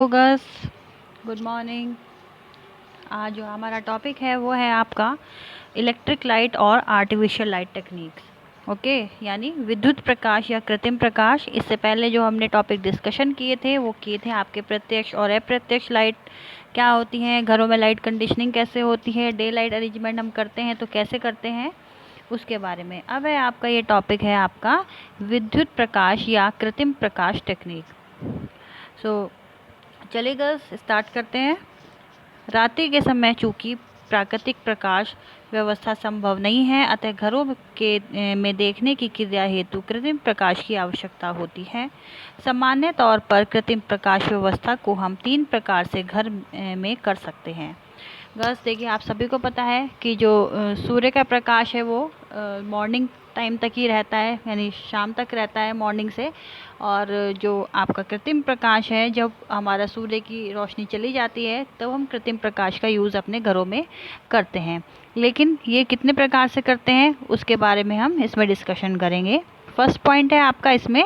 Girls, good morning. आज जो हमारा टॉपिक है वो है आपका इलेक्ट्रिक लाइट और आर्टिफिशियल लाइट टेक्निक्स। ओके, यानी विद्युत प्रकाश या कृत्रिम प्रकाश। इससे पहले जो हमने टॉपिक डिस्कशन किए थे वो किए थे आपके प्रत्यक्ष और अप्रत्यक्ष लाइट क्या होती हैं, घरों में लाइट कंडीशनिंग कैसे होती है, डे लाइट अरेंजमेंट हम करते हैं तो कैसे करते हैं, उसके बारे में। अब है आपका ये टॉपिक है आपका विद्युत प्रकाश या कृत्रिम प्रकाश टेक्निक। चलिए गर्ल्स, स्टार्ट करते हैं। रात्रि के समय चूंकि प्राकृतिक प्रकाश व्यवस्था संभव नहीं है, अतः घरों के में देखने की क्रिया हेतु कृत्रिम प्रकाश की आवश्यकता होती है। सामान्य तौर पर कृत्रिम प्रकाश व्यवस्था को हम 3 प्रकार से घर में कर सकते हैं। गर्ल्स देखिए, आप सभी को पता है कि जो सूर्य का प्रकाश है वो मॉर्निंग टाइम तक ही रहता है, यानी शाम तक रहता है मॉर्निंग से। और जो आपका कृत्रिम प्रकाश है, जब हमारा सूर्य की रोशनी चली जाती है तब हम कृत्रिम प्रकाश का यूज़ अपने घरों में करते हैं। लेकिन ये कितने प्रकार से करते हैं उसके बारे में हम इसमें डिस्कशन करेंगे। फर्स्ट पॉइंट है आपका इसमें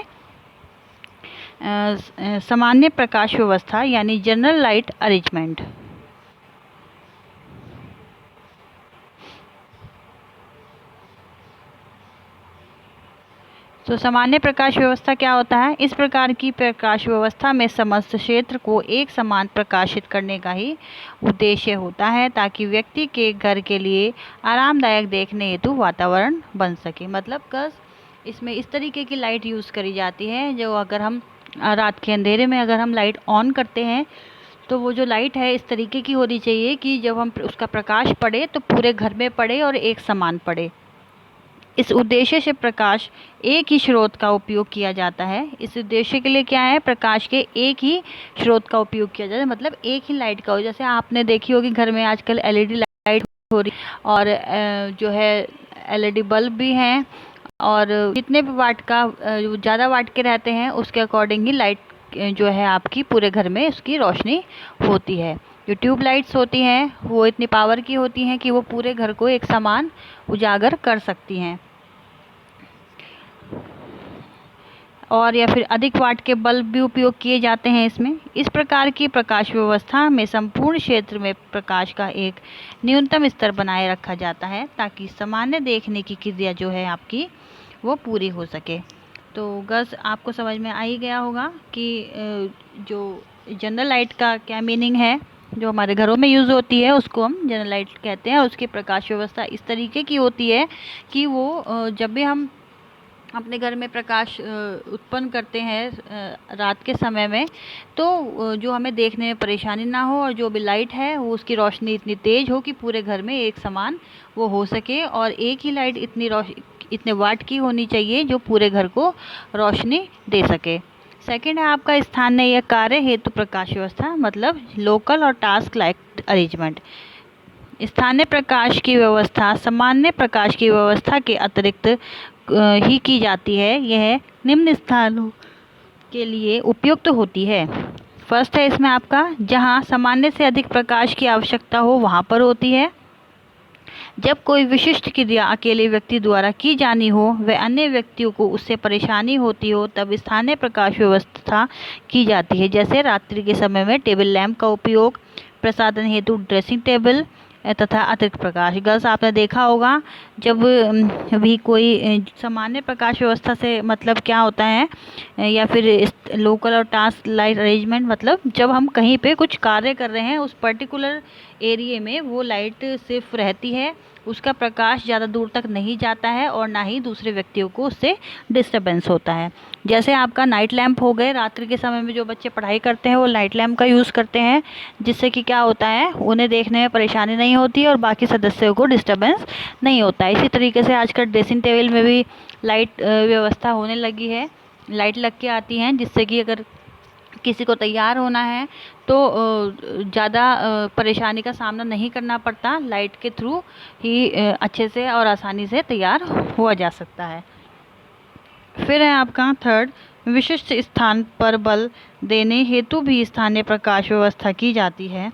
सामान्य प्रकाश व्यवस्था यानी जनरल लाइट अरेंजमेंट। तो सामान्य प्रकाश व्यवस्था क्या होता है? इस प्रकार की प्रकाश व्यवस्था में समस्त क्षेत्र को एक समान प्रकाशित करने का ही उद्देश्य होता है, ताकि व्यक्ति के घर के लिए आरामदायक देखने हेतु वातावरण बन सके। मतलब कस इसमें इस तरीके की लाइट यूज़ करी जाती है, जो अगर हम रात के अंधेरे में अगर हम लाइट ऑन करते हैं तो वो जो लाइट है इस तरीके की होनी चाहिए कि जब हम उसका प्रकाश पड़े तो पूरे घर में पड़े और एक समान पड़े। इस उद्देश्य से प्रकाश एक ही स्रोत का उपयोग किया जाता है। इस उद्देश्य के लिए क्या है, प्रकाश के एक ही स्रोत का उपयोग किया जाता है, मतलब एक ही लाइट का हो। जैसे आपने देखी होगी घर में आजकल एलईडी लाइट हो रही और जो है एलईडी बल्ब भी हैं, और जितने भी वाट का ज़्यादा वाट के रहते हैं उसके अकॉर्डिंग ही लाइट जो है आपकी पूरे घर में उसकी रोशनी होती है। जो ट्यूब लाइट्स होती हैं वो इतनी पावर की होती हैं कि वो पूरे घर को एक समान उजागर कर सकती हैं। और या फिर अधिक वाट के बल्ब भी उपयोग किए जाते हैं इसमें। इस प्रकार की प्रकाश व्यवस्था में संपूर्ण क्षेत्र में प्रकाश का एक न्यूनतम स्तर बनाए रखा जाता है, ताकि सामान्य देखने की क्रिया जो है आपकी वो पूरी हो सके। तो गस आपको समझ में आ ही गया होगा कि जो जनरल लाइट का क्या मीनिंग है। जो हमारे घरों में यूज़ होती है उसको हम जनरल लाइट कहते हैं, और उसकी प्रकाश व्यवस्था इस तरीके की होती है कि वो जब भी हम अपने घर में प्रकाश उत्पन्न करते हैं रात के समय में, तो जो हमें देखने में परेशानी ना हो, और जो भी लाइट है वो उसकी रोशनी इतनी तेज़ हो कि पूरे घर में एक समान वो हो सके, और एक ही लाइट इतने वाट की होनी चाहिए जो पूरे घर को रोशनी दे सके। सेकंड है आपका स्थानीय या कार्य हेतु प्रकाश व्यवस्था, मतलब लोकल और टास्क लाइट अरेंजमेंट। स्थानीय प्रकाश की व्यवस्था सामान्य प्रकाश की व्यवस्था के अतिरिक्त ही की जाती है। यह निम्न स्थानों के लिए उपयुक्त होती है। फर्स्ट है इसमें आपका, जहां सामान्य से अधिक प्रकाश की आवश्यकता हो वहां पर होती है। जब कोई विशिष्ट क्रिया अकेले व्यक्ति द्वारा की जानी हो व अन्य व्यक्तियों को उससे परेशानी होती हो, तब स्थानीय प्रकाश व्यवस्था की जाती है। जैसे रात्रि के समय में टेबल लैंप का उपयोग, प्रसाधन हेतु ड्रेसिंग टेबल तथा अतिरिक्त प्रकाश। गर्ल्स आपने देखा होगा जब भी कोई सामान्य प्रकाश व्यवस्था से मतलब क्या होता है, या फिर लोकल और टास्क लाइट अरेंजमेंट, मतलब जब हम कहीं पे कुछ कार्य कर रहे हैं उस पर्टिकुलर एरिया में वो लाइट सिर्फ रहती है, उसका प्रकाश ज़्यादा दूर तक नहीं जाता है और ना ही दूसरे व्यक्तियों को उससे डिस्टरबेंस होता है। जैसे आपका नाइट लैंप हो गए, रात्रि के समय में जो बच्चे पढ़ाई करते हैं वो नाइट लैंप का यूज़ करते हैं, जिससे कि क्या होता है उन्हें देखने में परेशानी नहीं होती और बाकी सदस्यों को डिस्टरबेंस नहीं होता है। इसी तरीके से आजकल ड्रेसिंग टेबल में भी लाइट व्यवस्था होने लगी है, लाइट लग के आती हैं, जिससे कि अगर किसी को तैयार होना है तो ज़्यादा परेशानी का सामना नहीं करना पड़ता, लाइट के थ्रू ही अच्छे से और आसानी से तैयार हुआ जा सकता है। फिर है आपका थर्ड, विशिष्ट स्थान पर बल देने हेतु भी स्थानीय प्रकाश व्यवस्था की जाती है।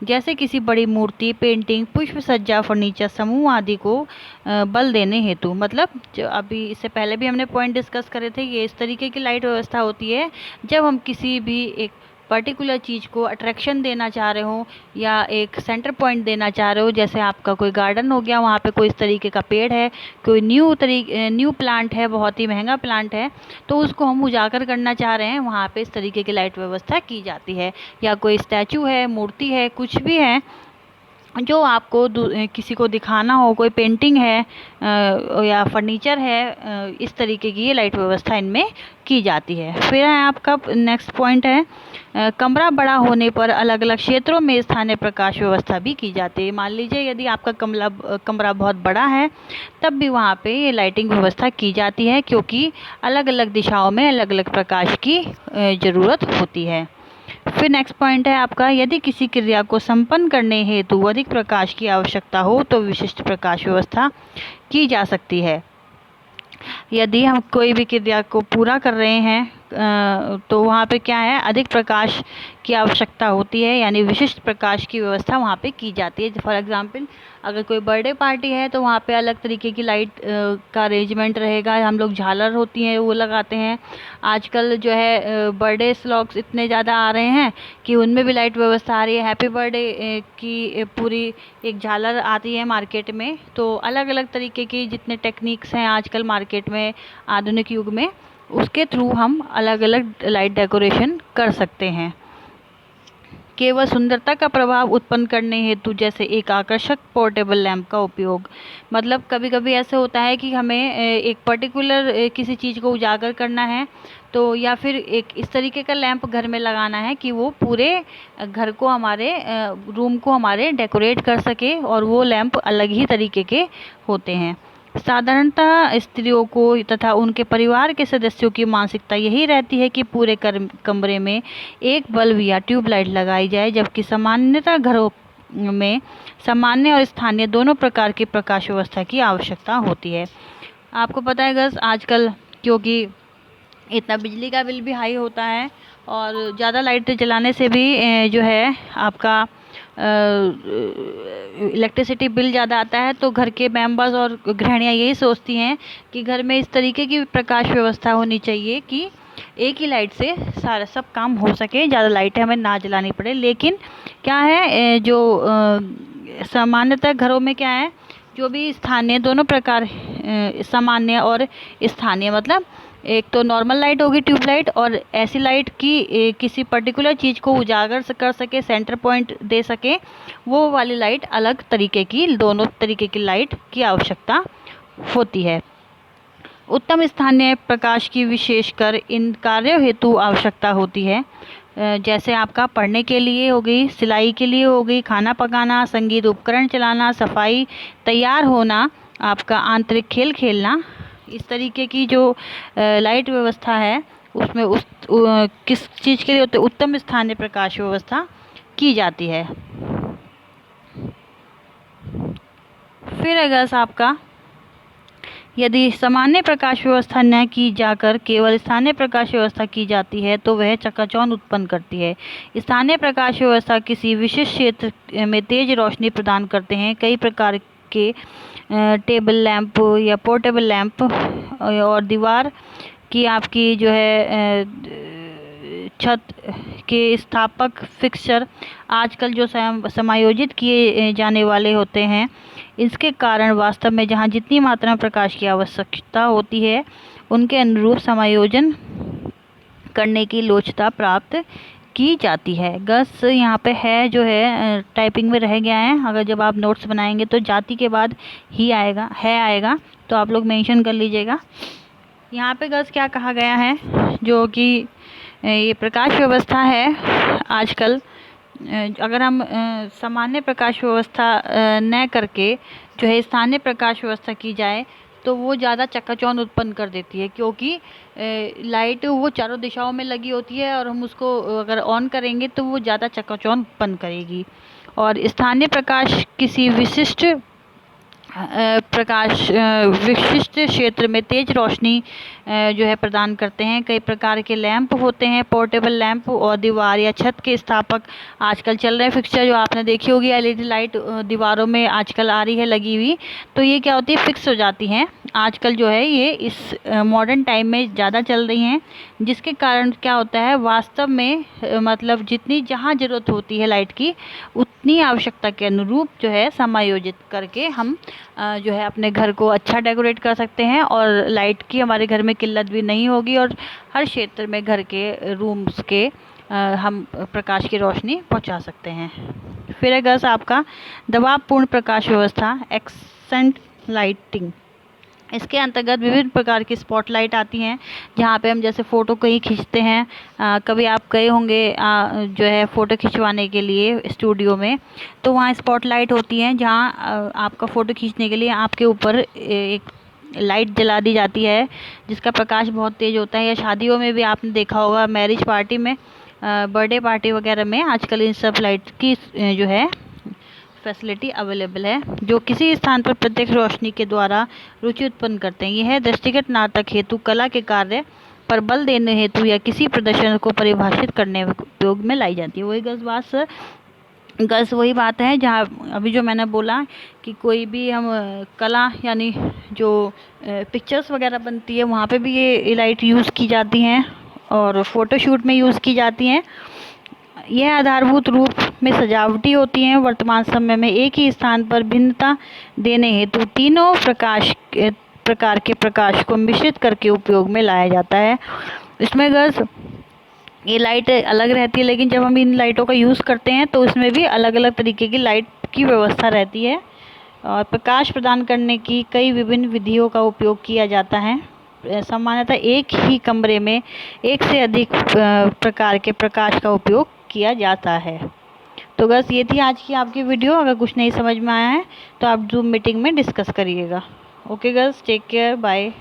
जैसे किसी बड़ी मूर्ति, पेंटिंग, पुष्प सज्जा, फर्नीचर समूह आदि को बल देने हेतु, मतलब जो अभी इससे पहले भी हमने पॉइंट डिस्कस करे थे, ये इस तरीके की लाइट व्यवस्था होती है जब हम किसी भी एक पर्टिकुलर चीज़ को अट्रैक्शन देना चाह रहे हो या एक सेंटर पॉइंट देना चाह रहे हो, जैसे आपका कोई गार्डन हो गया, वहाँ पे कोई इस तरीके का पेड़ है, कोई न्यू प्लांट है, बहुत ही महंगा प्लांट है, तो उसको हम उजागर करना चाह रहे हैं, वहाँ पे इस तरीके की लाइट व्यवस्था की जाती है। या कोई स्टैचू है, मूर्ति है, कुछ भी है जो आपको किसी को दिखाना हो, कोई पेंटिंग है या फर्नीचर है, इस तरीके की ये लाइट व्यवस्था इनमें की जाती है। फिर है आपका नेक्स्ट पॉइंट है कमरा बड़ा होने पर अलग अलग क्षेत्रों में स्थानीय प्रकाश व्यवस्था भी की जाती है। मान लीजिए यदि आपका कमरा बहुत बड़ा है, तब भी वहाँ पे ये लाइटिंग व्यवस्था की जाती है, क्योंकि अलग अलग दिशाओं में अलग अलग प्रकाश की ज़रूरत होती है। फिर नेक्स्ट पॉइंट है आपका, यदि किसी क्रिया को संपन्न करने हेतु अधिक प्रकाश की आवश्यकता हो तो विशिष्ट प्रकाश व्यवस्था की जा सकती है। यदि हम कोई भी क्रिया को पूरा कर रहे हैं तो वहाँ पे क्या है, अधिक प्रकाश की आवश्यकता होती है, यानी विशिष्ट प्रकाश की व्यवस्था वहाँ पे की जाती है। फॉर एग्जांपल अगर कोई बर्थडे पार्टी है तो वहाँ पे अलग तरीके की लाइट का अरेंजमेंट रहेगा। हम लोग झालर होती हैं वो लगाते हैं। आजकल जो है बर्थडे स्लॉग्स इतने ज़्यादा आ रहे हैं कि उनमें भी लाइट व्यवस्था आ रही है। हैप्पी बर्थडे की पूरी एक झालर आती है मार्केट में। तो अलग अलग तरीके की जितने टेक्निक्स हैं आजकल मार्केट में आधुनिक युग में, उसके थ्रू हम अलग अलग लाइट डेकोरेशन कर सकते हैं। केवल सुंदरता का प्रभाव उत्पन्न करने हेतु जैसे एक आकर्षक पोर्टेबल लैंप का उपयोग, मतलब कभी कभी ऐसे होता है कि हमें एक पर्टिकुलर किसी चीज़ को उजागर करना है, तो या फिर एक इस तरीके का लैंप घर में लगाना है कि वो पूरे घर को, हमारे रूम को हमारे डेकोरेट कर सके, और वो लैंप अलग ही तरीके के होते हैं। साधारणतः स्त्रियों को तथा उनके परिवार के सदस्यों की मानसिकता यही रहती है कि पूरे कमरे में एक बल्ब या ट्यूबलाइट लगाई जाए, जबकि सामान्यतः घरों में सामान्य और स्थानीय दोनों प्रकार की प्रकाश व्यवस्था की आवश्यकता होती है। आपको पता है गैस, आजकल क्योंकि इतना बिजली का बिल भी हाई होता है और ज़्यादा लाइट जलाने से भी जो है आपका इलेक्ट्रिसिटी बिल ज़्यादा आता है, तो घर के मेंबर्स और गृहिणियाँ यही सोचती हैं कि घर में इस तरीके की प्रकाश व्यवस्था होनी चाहिए कि एक ही लाइट से सारा सब काम हो सके, ज़्यादा लाइटें हमें ना जलानी पड़े। लेकिन क्या है, जो सामान्यतः घरों में क्या है, जो भी स्थानीय दोनों प्रकार, सामान्य और स्थानीय, मतलब एक तो नॉर्मल लाइट होगी ट्यूबलाइट, और ऐसी लाइट की किसी पर्टिकुलर चीज़ को उजागर कर सके, सेंटर पॉइंट दे सके, वो वाली लाइट अलग तरीके की, दोनों तरीके की लाइट की आवश्यकता होती है। उत्तम स्थानीय प्रकाश की विशेषकर इन कार्यों हेतु आवश्यकता होती है, जैसे आपका पढ़ने के लिए हो गई, सिलाई के लिए हो गई, खाना पकाना, संगीत उपकरण चलाना, सफाई, तैयार होना, आपका आंतरिक खेल खेलना। इस तरीके की जो लाइट व्यवस्था है उसमें किस चीज़ के लिए उत्तम स्थानीय प्रकाश व्यवस्था की जाती है। फिर अगर आपका यदि सामान्य प्रकाश व्यवस्था न की जाकर केवल स्थानीय प्रकाश व्यवस्था की जाती है तो वह चकाचौंध उत्पन्न करती है। स्थानीय प्रकाश व्यवस्था किसी विशिष्ट क्षेत्र में तेज रोशनी प्रदान करते हैं। कई प्रकार के टेबल लैंप या पोर्टेबल लैंप और दीवार की आपकी जो है छत के स्थापक फिक्सचर आजकल जो समायोजित किए जाने वाले होते हैं, इसके कारण वास्तव में जहां जितनी मात्रा में प्रकाश की आवश्यकता होती है उनके अनुरूप समायोजन करने की लोचता प्राप्त की जाती है। गस यहाँ पे है जो है टाइपिंग में रह गया है, अगर जब आप नोट्स बनाएंगे तो जाति के बाद ही आएगा, है आएगा, तो आप लोग मेंशन कर लीजिएगा। यहाँ पे गस क्या कहा गया है, जो कि ये प्रकाश व्यवस्था है आजकल, अगर हम सामान्य प्रकाश व्यवस्था न करके जो है स्थानीय प्रकाश व्यवस्था की जाए तो वो ज़्यादा चकाचौंध उत्पन्न कर देती है, क्योंकि लाइट वो चारों दिशाओं में लगी होती है और हम उसको अगर ऑन करेंगे तो वो ज़्यादा चकाचौंध उत्पन्न करेगी। और स्थानीय प्रकाश किसी विशिष्ट प्रकाश विशिष्ट क्षेत्र में तेज रोशनी जो है प्रदान करते हैं। कई प्रकार के लैंप होते हैं, पोर्टेबल लैंप और दीवार या छत के स्थापक आजकल चल रहे फिक्सचर जो आपने देखी होगी, एलईडी लाइट दीवारों में आजकल आ रही है लगी हुई, तो ये क्या होती है, फिक्स हो जाती हैं आजकल जो है, ये इस मॉडर्न टाइम में ज़्यादा चल रही हैं, जिसके कारण क्या होता है वास्तव में मतलब जितनी जहाँ ज़रूरत होती है लाइट की, उतनी आवश्यकता के अनुरूप जो है समायोजित करके हम जो है अपने घर को अच्छा डेकोरेट कर सकते हैं और लाइट की हमारे घर में किल्लत भी नहीं होगी और हर क्षेत्र में घर के रूम्स के हम प्रकाश की रोशनी पहुंचा सकते हैं। फिर है गर्ल्स आपका दबावपूर्ण प्रकाश व्यवस्था, एक्सेंट लाइटिंग। इसके अंतर्गत विभिन्न प्रकार की स्पॉटलाइट आती हैं, जहाँ पे हम जैसे फ़ोटो कहीं खींचते हैं, कभी आप गए होंगे जो है फ़ोटो खिंचवाने के लिए स्टूडियो में, तो वहाँ स्पॉटलाइट होती हैं जहाँ आपका फ़ोटो खींचने के लिए आपके ऊपर एक लाइट जला दी जाती है जिसका प्रकाश बहुत तेज़ होता है। या शादियों में भी आपने देखा होगा, मैरिज पार्टी में, बर्थडे पार्टी वगैरह में आजकल इन सब लाइट की जो है फैसिलिटी अवेलेबल है, जो किसी स्थान पर प्रत्यक्ष रोशनी के द्वारा रुचि उत्पन्न करते हैं। यह दृष्टिगत नाटक हेतु, कला के कार्य पर बल देने हेतु या किसी प्रदर्शन को परिभाषित करने में उपयोग में लाई जाती है। वही गर्ल्स वही बात है जहाँ अभी जो मैंने बोला कि कोई भी हम कला यानी जो पिक्चर्स वगैरह बनती है वहाँ पे भी ये लाइट यूज़ की जाती हैं और फ़ोटोशूट में यूज़ की जाती हैं। यह आधारभूत रूप में सजावटी होती हैं। वर्तमान समय में एक ही स्थान पर भिन्नता देने हेतु तीनों प्रकार के प्रकाश को मिश्रित करके उपयोग में लाया जाता है। इसमें गर्ल्स ये लाइट अलग रहती है, लेकिन जब हम इन लाइटों का यूज़ करते हैं तो इसमें भी अलग अलग तरीके की लाइट की व्यवस्था रहती है और प्रकाश प्रदान करने की कई विभिन्न विधियों का उपयोग किया जाता है। सामान्यतः एक ही कमरे में एक से अधिक प्रकार के प्रकाश का उपयोग किया जाता है। तो बस ये थी आज की आपकी वीडियो। अगर कुछ नहीं समझ में आया है तो आप जूम मीटिंग में डिस्कस करिएगा। Okay girls, take care, bye.